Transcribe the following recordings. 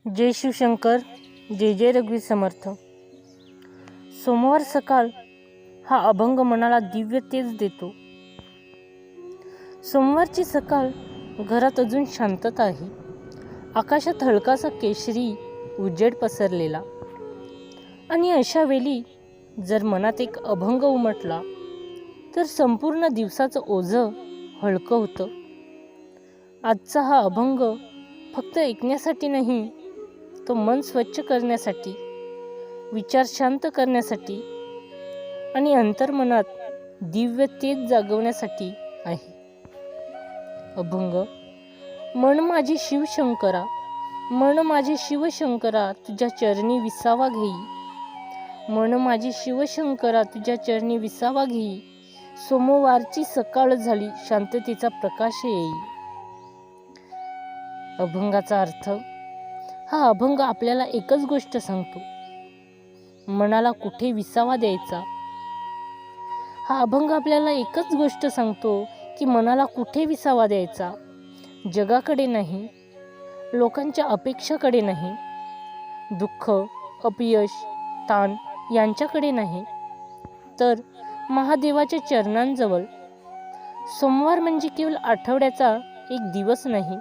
जय शिवशंकर, जय जय रघुवीर समर्थ. सोमवार सकाळ हा अभंग मनाला दिव्य तेज देतो. सोमवारची सकाळ घरात अजून शांतता आहे. आकाशात हलकासा केशरी उजेड पसरलेला. आणि अशा वेळी जर मनात एक अभंग उमटला तर संपूर्ण दिवसाचं ओझं हलकं होतं. आजचा हा अभंग फक्त ऐकण्यासाठी नाही, तो मन स्वच्छ करण्यासाठी, विचार शांत करण्यासाठी आणि अंतर्मनात दिव्य तेज जागवण्यासाठी आहे. अभंग. मन माझे शिवशंकरा, मन माझे शिवशंकरा, तुझ्या चरणी विसावा घेई. मन माझे शिवशंकरा, तुझ्या चरणी विसावा घेई. सोमवारची सकाळ झाली, शांततेचा प्रकाश येई. अभंगाचा अर्थ. हा अभंग आपल्याला एकच गोष्ट सांगतो, मनाला कुठे विसावा द्यायचा. हा अभंग आपल्याला एकच गोष्ट सांगतो की मनाला कुठे विसावा द्यायचा. जगाकडे नाही, लोकांच्या अपेक्षाकडे नाही, दुःख, अपयश, ताण यांच्याकडे नाही, तर महादेवाच्या चरणांजवळ. सोमवार म्हणजे केवळ आठवड्याचा एक दिवस नाही,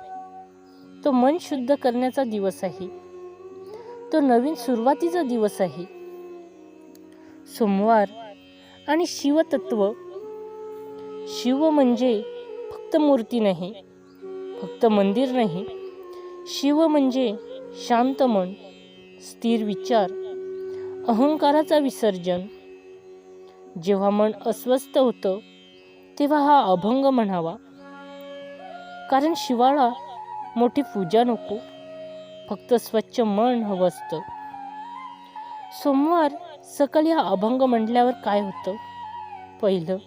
तो मन शुद्ध करण्याचा दिवस आहे. तो नवीन सुरुवातीचा दिवस आहे. सोमवार आणि शिवतत्व. शिव म्हणजे फक्त मूर्ती नाही, फक्त मंदिर नाही. शिव म्हणजे शांत मन, स्थिर विचार, अहंकाराचा विसर्जन. जेव्हा मन अस्वस्थ होतं तेव्हा हा अभंग म्हणावा. कारण शिवाला मोठी पूजा नको, फक्त स्वच्छ मन हवं असतं. सोमवार सकाळी हा अभंग म्हटल्यावर काय होतं? पहिलं,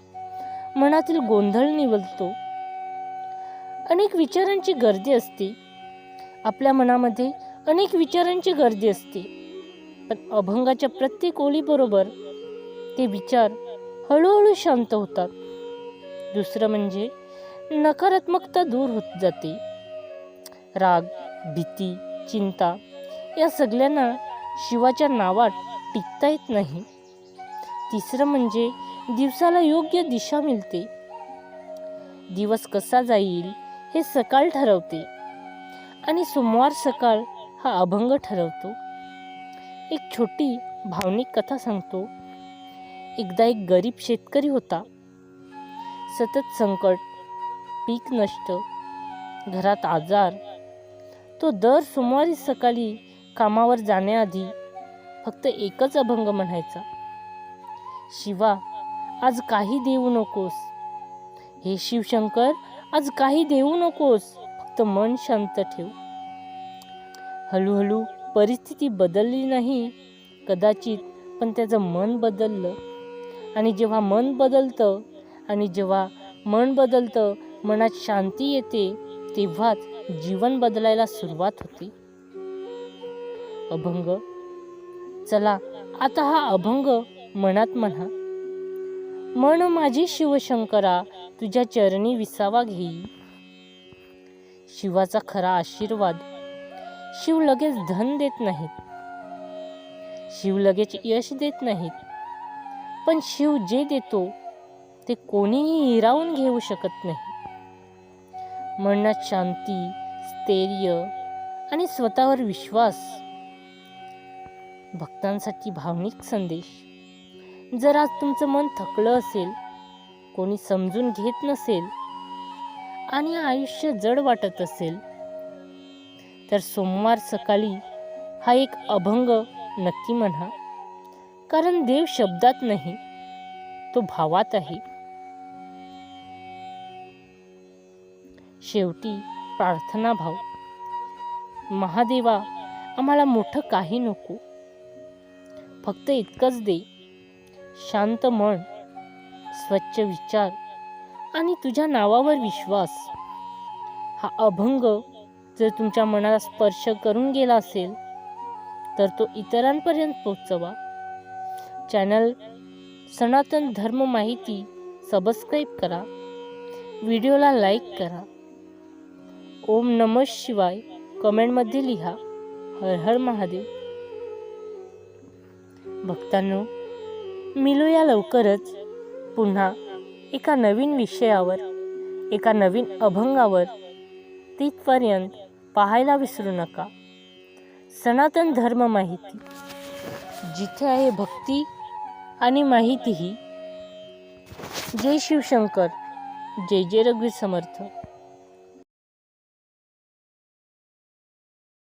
मनातील गोंधळ निवळतो. अनेक विचारांची गर्दी असते. आपल्या मनामध्ये अनेक विचारांची गर्दी असते, पण अभंगाच्या प्रत्येक ओळीबरोबर ते विचार हळूहळू शांत होतात. दुसरं म्हणजे नकारात्मकता दूर होत जाते. राग, भीती, चिंता या सगळ्यांना शिवाच्या नावात टिकता येत नाही. तिसरं म्हणजे दिवसाला योग्य दिशा मिळते. दिवस कसा जाईल हे सकाळ ठरवते आणि सोमवार सकाळ हा अभंग ठरवतो. एक छोटी भावनिक कथा सांगतो. एकदा एक गरीब शेतकरी होता. सतत संकट, पीक नष्ट, घरात आजार. तो दर सोमवारी सकाळी कामावर जाण्याआधी फक्त एकच अभंग म्हणायचा. शिवा, आज काही देऊ नकोस. हे शिवशंकर, आज काही देऊ नकोस, फक्त मन शांत ठेव. हळूहळू परिस्थिती बदलली नाही कदाचित, पण त्याचं मन बदललं. आणि जेव्हा मन बदलतं, मनात शांती येते, तेव्हाच जीवन बदलायला सुरुवात होते. अभंग. चला आता हा अभंग मनात म्हणा. मन माझे शिवशंकरा, तुझ्या चरणी विसावा घेई. शिवाचा खरा आशीर्वाद. शिव लगेच धन देत नाहीत, शिव लगेच यश देत नाहीत, पण शिव जे देतो ते कोणीही हिरावून घेऊ शकत नाही. मनात शांती, स्थैर्य आणि स्वतःवर विश्वास. भक्तांसाठी भावनिक संदेश. जर आज तुमचं मन थकलं असेल, कोणी समजून घेत नसेल आणि आयुष्य जड वाटत असेल, तर सोमवार सकाळी हा एक अभंग नक्की म्हणा. कारण देव शब्दात नाही, तो भावात आहे. शेवटी प्रार्थना भाव. महादेवा, आम्हाला मोठं काही नको, फक्त इतकंच दे. शांत मन, स्वच्छ विचार आणि तुझ्या नावावर विश्वास. हा अभंग जर तुमच्या मनाला स्पर्श करून गेला असेल तर तो इतरांपर्यंत पोहोचवा. चॅनल सनातन धर्म माहिती सबस्क्राईब करा. व्हिडिओला लाईक करा. ओम नमः शिवाय कमेंटमध्ये लिहा. हर हर महादेव. भक्तांनो, मिळूया लवकरच पुन्हा एका नवीन विषयावर, एका नवीन अभंगावर. तिथपर्यंत पाहायला विसरू नका सनातन धर्म माहिती, जिथे आहे भक्ती आणि माहितीही. जय शिवशंकर. जय जय रघुवीर समर्थ.